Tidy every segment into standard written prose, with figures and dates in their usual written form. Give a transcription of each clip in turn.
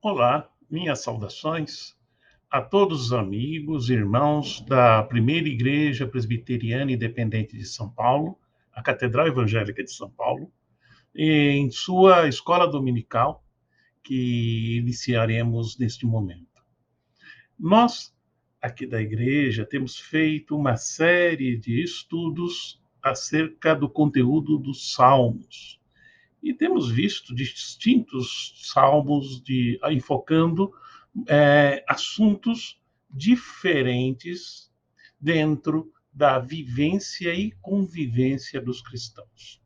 Olá, minhas saudações a todos os amigos e irmãos da Primeira Igreja Presbiteriana Independente de São Paulo, a Catedral Evangélica de São Paulo, em sua escola dominical, que iniciaremos neste momento. Nós, aqui da igreja, temos feito uma série de estudos acerca do conteúdo dos Salmos. E temos visto distintos salmos enfocando assuntos diferentes dentro da vivência e convivência dos cristãos.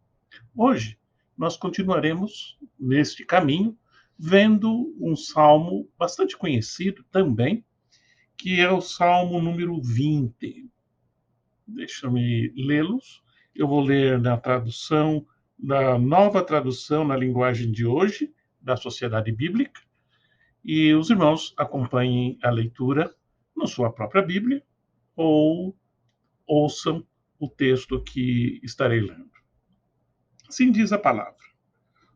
Hoje, nós continuaremos neste caminho, vendo um salmo bastante conhecido também, que é o Salmo número 20. Deixa-me lê-los. Eu vou ler na tradução, da nova tradução na linguagem de hoje, da Sociedade Bíblica, e os irmãos acompanhem a leitura na sua própria Bíblia ou ouçam o texto que estarei lendo. Assim diz a palavra: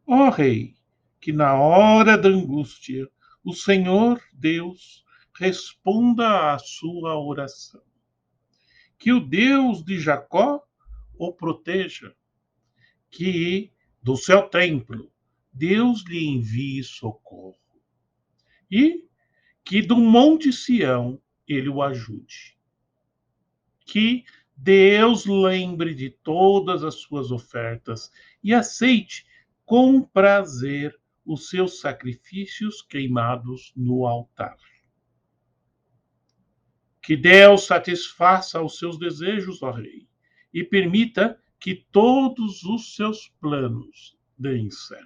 Ó Rei, que na hora da angústia o Senhor Deus responda à sua oração. Que o Deus de Jacó o proteja, que do seu templo Deus lhe envie socorro e que do monte Sião ele o ajude. Que Deus lembre de todas as suas ofertas e aceite com prazer os seus sacrifícios queimados no altar. Que Deus satisfaça os seus desejos, ó Rei, e permita que todos os seus planos deem certo.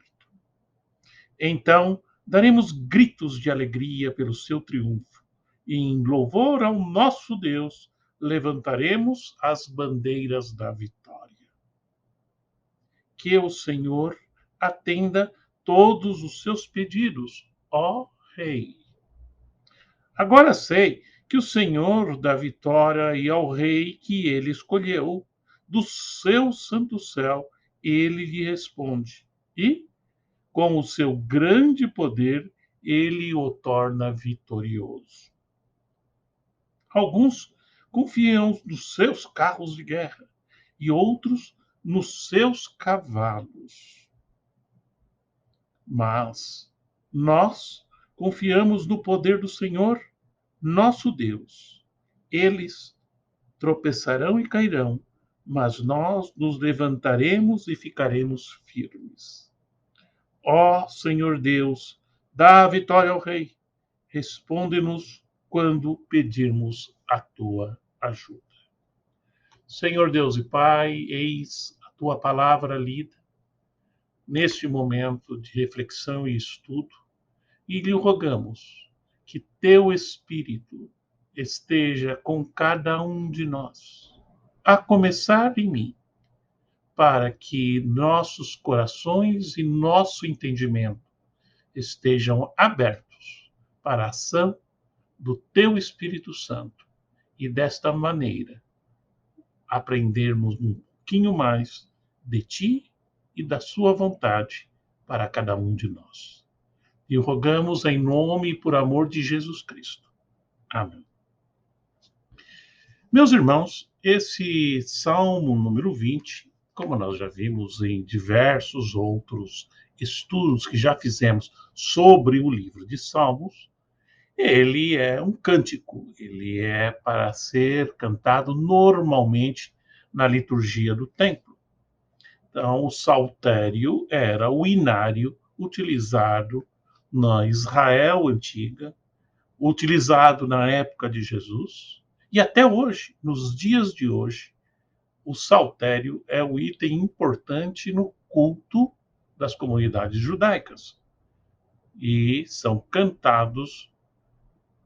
Então, daremos gritos de alegria pelo seu triunfo, e em louvor ao nosso Deus, levantaremos as bandeiras da vitória. Que o Senhor atenda todos os seus pedidos, ó Rei. Agora sei que o Senhor dá vitória e ao rei que ele escolheu, do seu santo céu, ele lhe responde. E, com o seu grande poder, ele o torna vitorioso. Alguns confiam nos seus carros de guerra e outros nos seus cavalos. Mas nós confiamos no poder do Senhor, nosso Deus. Eles tropeçarão e cairão, mas nós nos levantaremos e ficaremos firmes. Ó Senhor Deus, dá a vitória ao Rei. Responde-nos quando pedirmos a tua ajuda. Senhor Deus e Pai, eis a tua palavra lida neste momento de reflexão e estudo, e lhe rogamos que teu Espírito esteja com cada um de nós, a começar em mim, para que nossos corações e nosso entendimento estejam abertos para a ação do teu Espírito Santo e desta maneira aprendermos um pouquinho mais de ti e da sua vontade para cada um de nós. E o rogamos em nome e por amor de Jesus Cristo. Amém. Meus irmãos, esse Salmo número 20, como nós já vimos em diversos outros estudos que já fizemos sobre o livro de Salmos, ele é um cântico, ele é para ser cantado normalmente na liturgia do templo. Então, o saltério era o inário utilizado na Israel antiga, utilizado na época de Jesus, e até hoje, nos dias de hoje, o saltério é um item importante no culto das comunidades judaicas. E são cantados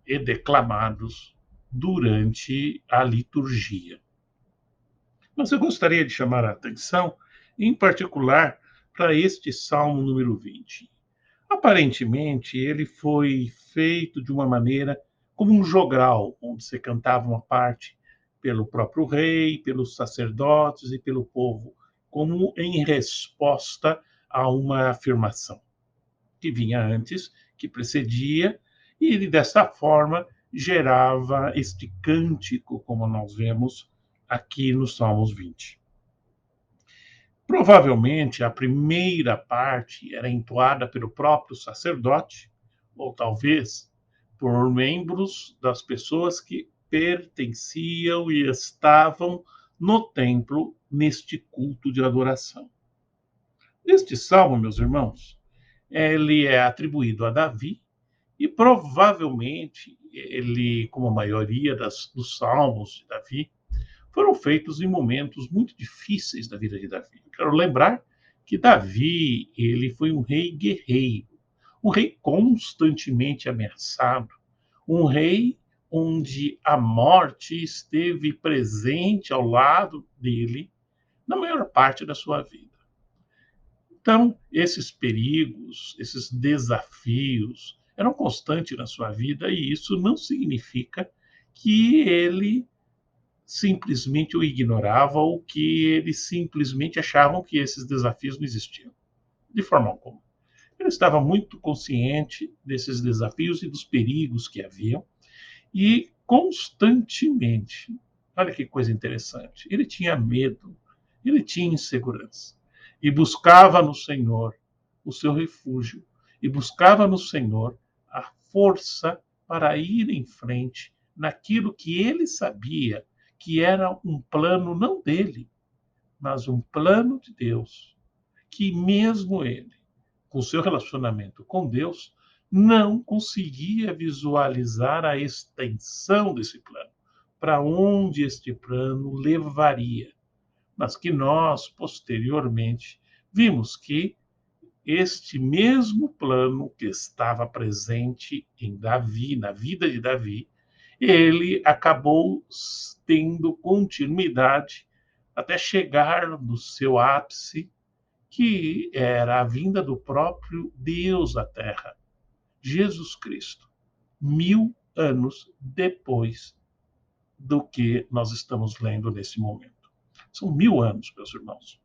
e declamados durante a liturgia. Mas eu gostaria de chamar a atenção, em particular, para este Salmo número 20. Aparentemente, ele foi feito de uma maneira como um jogral, onde se cantava uma parte pelo próprio rei, pelos sacerdotes e pelo povo, como em resposta a uma afirmação que vinha antes, que precedia, e ele, dessa forma, gerava este cântico, como nós vemos aqui no Salmos 20. Provavelmente a primeira parte era entoada pelo próprio sacerdote, ou talvez por membros das pessoas que pertenciam e estavam no templo neste culto de adoração. Este salmo, meus irmãos, ele é atribuído a Davi e provavelmente ele, como a maioria dos salmos de Davi, foram feitos em momentos muito difíceis da vida de Davi. Eu quero lembrar que Davi, ele foi um rei guerreiro, um rei constantemente ameaçado, um rei onde a morte esteve presente ao lado dele na maior parte da sua vida. Então, esses perigos, esses desafios eram constantes na sua vida e isso não significa que ele simplesmente o ignorava ou que eles simplesmente achavam que esses desafios não existiam. De forma alguma. Ele estava muito consciente desses desafios e dos perigos que haviam e constantemente, olha que coisa interessante, ele tinha medo, ele tinha insegurança e buscava no Senhor o seu refúgio e buscava no Senhor a força para ir em frente naquilo que ele sabia que era um plano não dele, mas um plano de Deus, que mesmo ele, com seu relacionamento com Deus, não conseguia visualizar a extensão desse plano, para onde este plano levaria, mas que nós, posteriormente, vimos que este mesmo plano que estava presente em Davi, na vida de Davi, ele acabou tendo continuidade até chegar no seu ápice, que era a vinda do próprio Deus à Terra, Jesus Cristo, 1000 anos depois do que nós estamos lendo nesse momento. São 1000 anos, meus irmãos.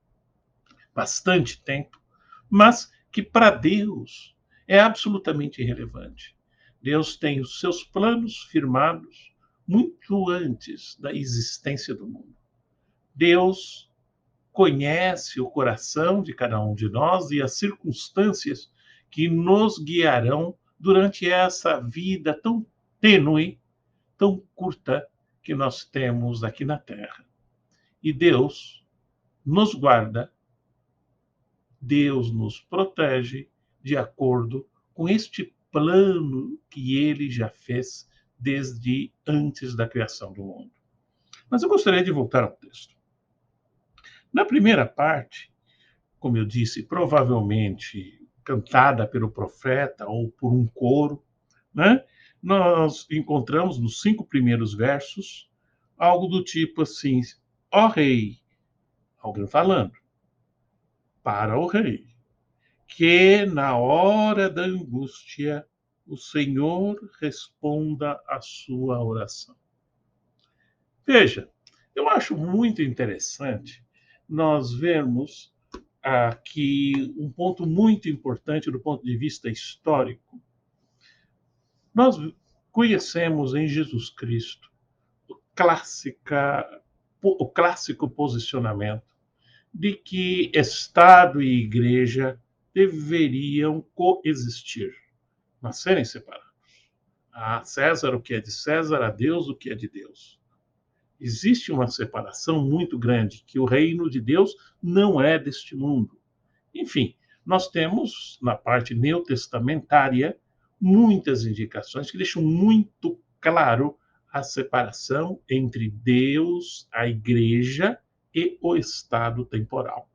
Bastante tempo, mas que para Deus é absolutamente irrelevante. Deus tem os seus planos firmados muito antes da existência do mundo. Deus conhece o coração de cada um de nós e as circunstâncias que nos guiarão durante essa vida tão tênue, tão curta que nós temos aqui na Terra. E Deus nos guarda, Deus nos protege de acordo com este plano que ele já fez desde antes da criação do mundo. Mas eu gostaria de voltar ao texto. Na primeira parte, como eu disse, provavelmente cantada pelo profeta ou por um coro, né? Nós encontramos nos 5 primeiros versos algo do tipo assim: ó rei, alguém falando, para o rei, que na hora da angústia o Senhor responda a sua oração. Veja, eu acho muito interessante nós vermos aqui um ponto muito importante do ponto de vista histórico. Nós conhecemos em Jesus Cristo o clássico posicionamento de que Estado e Igreja deveriam coexistir, mas serem separados. A César o que é de César, a Deus o que é de Deus. Existe uma separação muito grande, que o reino de Deus não é deste mundo. Enfim, nós temos, na parte neotestamentária, muitas indicações que deixam muito claro a separação entre Deus, a igreja e o estado temporal.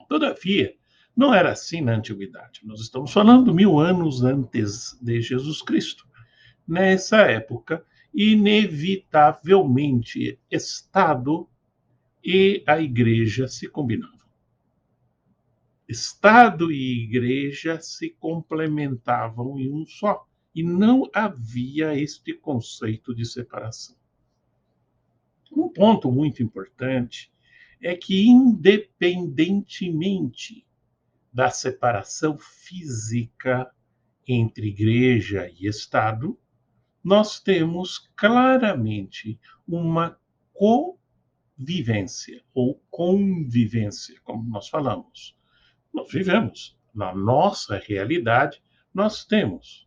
Todavia, não era assim na antiguidade. Nós estamos falando 1000 anos antes de Jesus Cristo. Nessa época, inevitavelmente, Estado e a igreja se combinavam. Estado e igreja se complementavam em um só. e não havia este conceito de separação. Um ponto muito importante é que, independentemente da separação física entre igreja e Estado, nós temos claramente uma convivência ou convivência, como nós falamos. Nós vivemos. Na nossa realidade, nós temos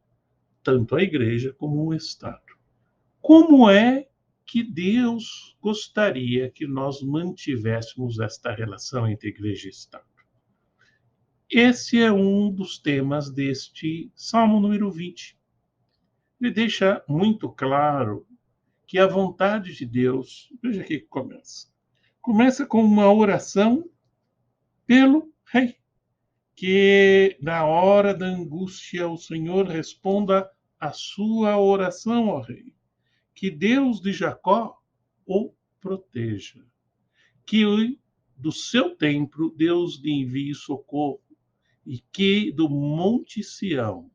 tanto a igreja como o Estado. Como é que Deus gostaria que nós mantivéssemos esta relação entre igreja e Estado? Esse é um dos temas deste Salmo número 20. Ele deixa muito claro que a vontade de Deus, veja aqui que começa. Começa com uma oração pelo rei, que na hora da angústia o Senhor responda a sua oração ao rei. Que Deus de Jacó o proteja. Que do seu templo Deus lhe envie socorro. E que do Monte Sião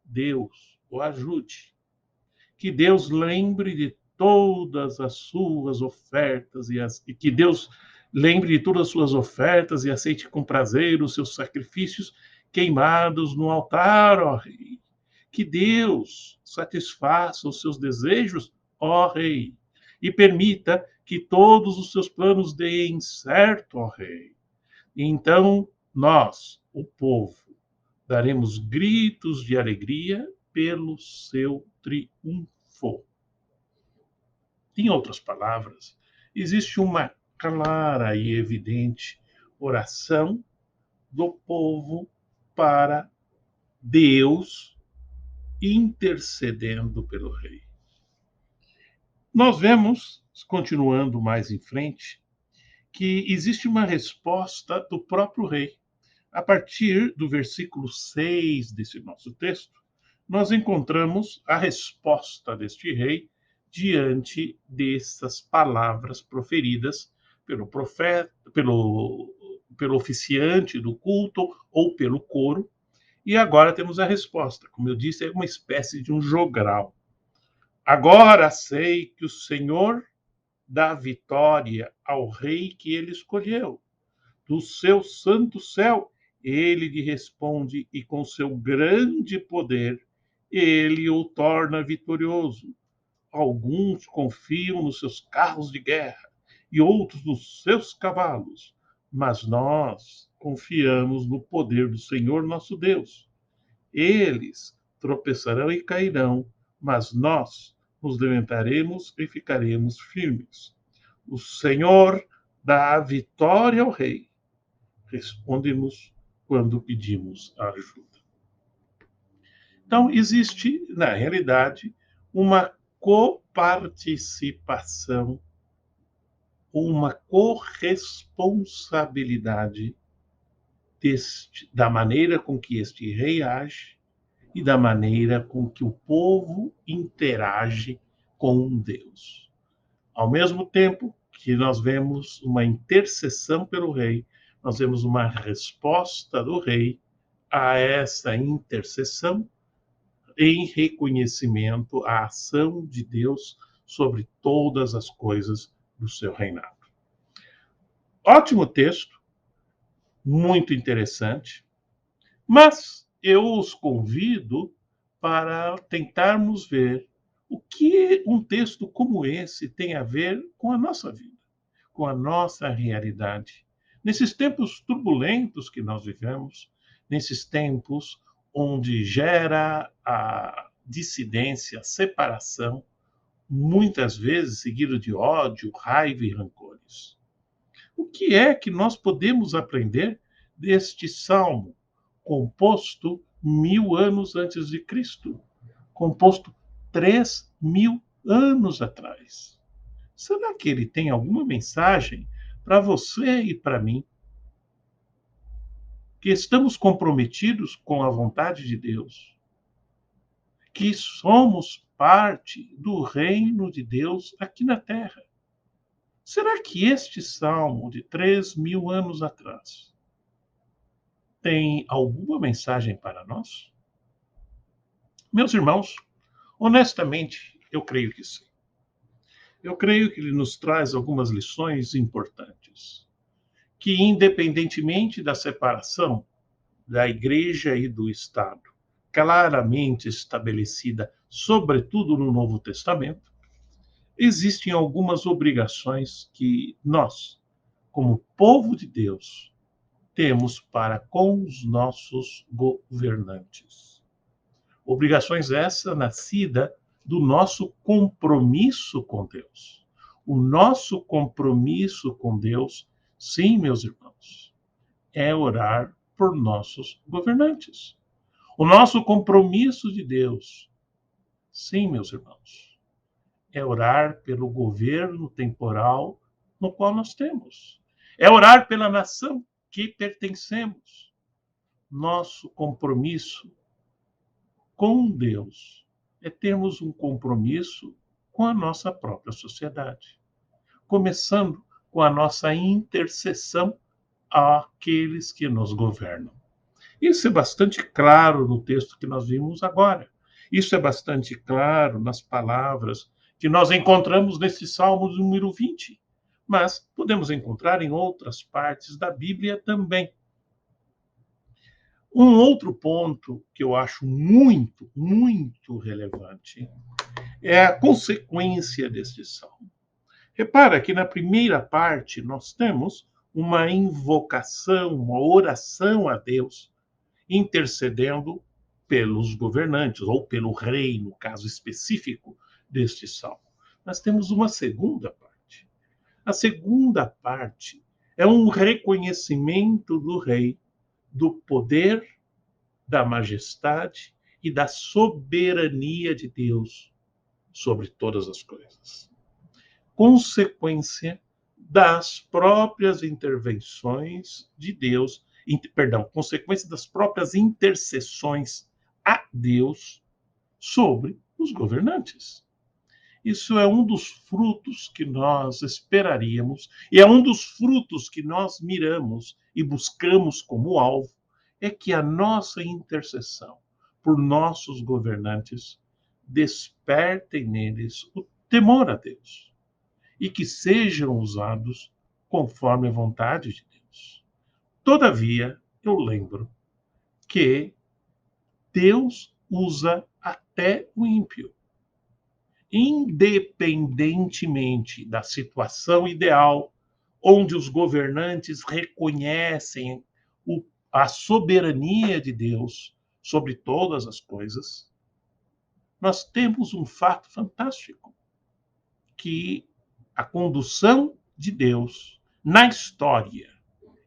Deus o ajude. Que Deus lembre de todas as suas ofertas e que Deus lembre de todas as suas ofertas e aceite com prazer os seus sacrifícios queimados no altar, ó rei. Que Deus satisfaça os seus desejos, ó rei, e permita que todos os seus planos deem certo, ó rei. E então nós, o povo, daremos gritos de alegria pelo seu triunfo. Em outras palavras, existe uma clara e evidente oração do povo para Deus intercedendo pelo rei. Nós vemos, continuando mais em frente, que existe uma resposta do próprio rei. A partir do versículo 6 desse nosso texto, nós encontramos a resposta deste rei diante dessas palavras proferidas pelo profeta, pelo oficiante do culto ou pelo coro. E agora temos a resposta. Como eu disse, é uma espécie de um jogral. Agora sei que o Senhor dá vitória ao rei que ele escolheu. Do seu santo céu, ele lhe responde e com seu grande poder, ele o torna vitorioso. Alguns confiam nos seus carros de guerra e outros nos seus cavalos, mas nós confiamos no poder do Senhor nosso Deus. Eles tropeçarão e cairão, mas nós nos levantaremos e ficaremos firmes. O Senhor dá a vitória ao rei. Responde-nos quando pedimos ajuda. Então, existe, na realidade, uma coparticipação, uma corresponsabilidade da maneira com que este rei age e da maneira com que o povo interage com Deus. Ao mesmo tempo que nós vemos uma intercessão pelo rei, nós vemos uma resposta do rei a essa intercessão em reconhecimento à ação de Deus sobre todas as coisas do seu reinado. Ótimo texto, muito interessante, mas eu os convido para tentarmos ver o que um texto como esse tem a ver com a nossa vida, com a nossa realidade. Nesses tempos turbulentos que nós vivemos, nesses tempos onde gera a dissidência, a separação, muitas vezes seguido de ódio, raiva e rancores. O que é que nós podemos aprender deste salmo, composto 1000 anos antes de Cristo, composto 3000 anos atrás? Será que ele tem alguma mensagem para você e para mim? Que estamos comprometidos com a vontade de Deus, que somos parte do reino de Deus aqui na terra. Será que este salmo de 3000 anos atrás tem alguma mensagem para nós? Meus irmãos, honestamente, eu creio que sim. Eu creio que ele nos traz algumas lições importantes, que independentemente da separação da Igreja e do Estado, claramente estabelecida, sobretudo no Novo Testamento, existem algumas obrigações que nós, como povo de Deus, temos para com os nossos governantes. Obrigações essa nascida do nosso compromisso com Deus. O nosso compromisso com Deus, sim, meus irmãos, é orar por nossos governantes. O nosso compromisso de Deus, sim, meus irmãos, é orar pelo governo temporal no qual nós temos. É orar pela nação que pertencemos. Nosso compromisso com Deus é termos um compromisso com a nossa própria sociedade, começando com a nossa intercessão àqueles que nos governam. Isso é bastante claro no texto que nós vimos agora. Isso é bastante claro nas palavras que nós encontramos nesse Salmo número 20. Mas podemos encontrar em outras partes da Bíblia também. Um outro ponto que eu acho muito, muito relevante é a consequência deste salmo. Repara que na primeira parte nós temos uma invocação, uma oração a Deus, intercedendo pelos governantes, ou pelo rei, no caso específico deste salmo. Nós temos uma segunda parte. A segunda parte é um reconhecimento do rei do poder, da majestade e da soberania de Deus sobre todas as coisas. Consequência das próprias intervenções de Deus, consequência das próprias intercessões a Deus sobre os governantes. Isso é um dos frutos que nós esperaríamos, e é um dos frutos que nós miramos e buscamos como alvo, é que a nossa intercessão por nossos governantes desperte neles o temor a Deus e que sejam usados conforme a vontade de Deus. Todavia, eu lembro que Deus usa até o ímpio, independentemente da situação ideal, onde os governantes reconhecem a soberania de Deus sobre todas as coisas. Nós temos um fato fantástico, que a condução de Deus na história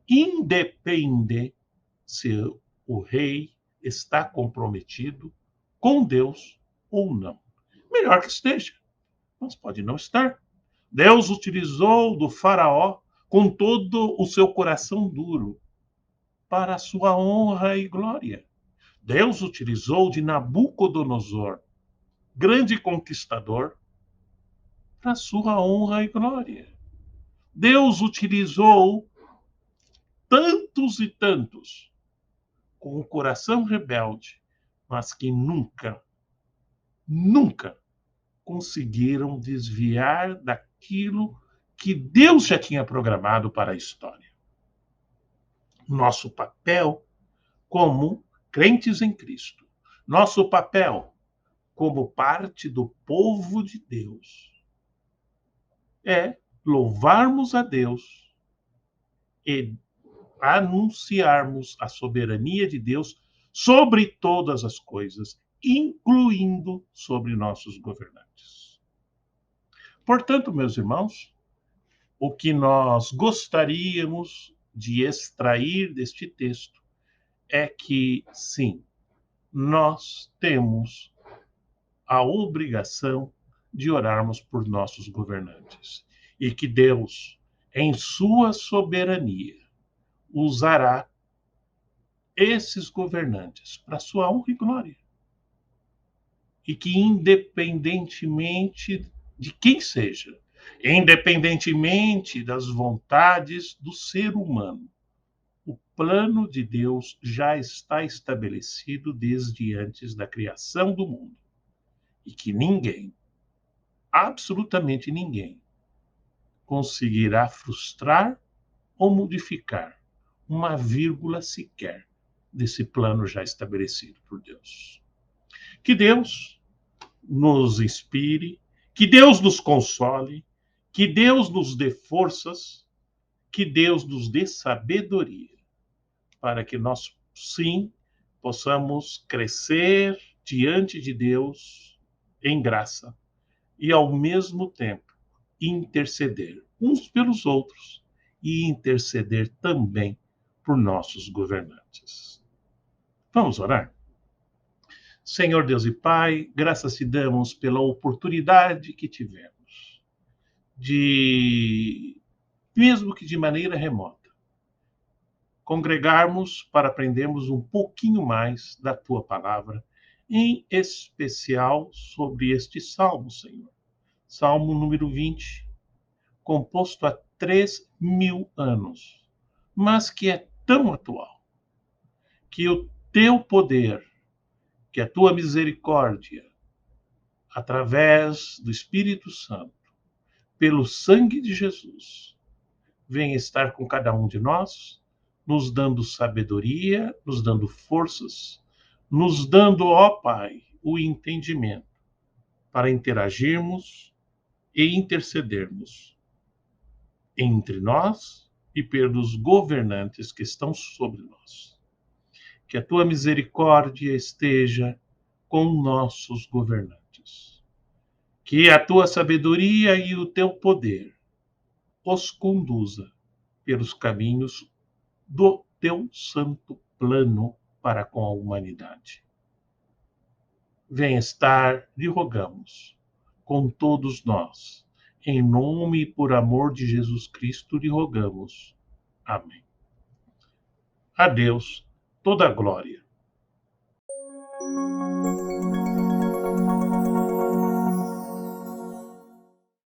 independe se o rei está comprometido com Deus ou não. Melhor que esteja, mas pode não estar. Deus utilizou do faraó com todo o seu coração duro para a sua honra e glória. Deus utilizou de Nabucodonosor, grande conquistador, para a sua honra e glória. Deus utilizou tantos e tantos com o coração rebelde, mas que nunca, nunca conseguiram desviar daquilo que Deus já tinha programado para a história. Nosso papel como crentes em Cristo, nosso papel como parte do povo de Deus, é louvarmos a Deus e anunciarmos a soberania de Deus sobre todas as coisas, incluindo sobre nossos governantes. Portanto, meus irmãos, o que nós gostaríamos de extrair deste texto é que, sim, nós temos a obrigação de orarmos por nossos governantes e que Deus, em sua soberania, usará esses governantes para sua honra e glória. E que, independentemente de quem seja, independentemente das vontades do ser humano, o plano de Deus já está estabelecido desde antes da criação do mundo e que ninguém, absolutamente ninguém, conseguirá frustrar ou modificar uma vírgula sequer desse plano já estabelecido por Deus. Que Deus nos inspire, que Deus nos console, que Deus nos dê forças, que Deus nos dê sabedoria, para que nós, sim, possamos crescer diante de Deus em graça e, ao mesmo tempo, interceder uns pelos outros e interceder também por nossos governantes. Vamos orar? Senhor Deus e Pai, graças te damos pela oportunidade que tivemos de, mesmo que de maneira remota, congregarmos para aprendermos um pouquinho mais da tua palavra, em especial sobre este salmo, Senhor. Salmo número 20, composto há 3.000 anos, mas que é tão atual, que o teu poder, que a tua misericórdia, através do Espírito Santo, pelo sangue de Jesus, venha estar com cada um de nós, nos dando sabedoria, nos dando forças, nos dando, ó Pai, o entendimento para interagirmos e intercedermos entre nós e pelos governantes que estão sobre nós. Que a tua misericórdia esteja com nossos governantes. Que a tua sabedoria e o teu poder os conduza pelos caminhos do teu santo plano para com a humanidade. Venha estar, lhe rogamos, com todos nós. Em nome e por amor de Jesus Cristo lhe rogamos. Amém. A Deus toda a glória.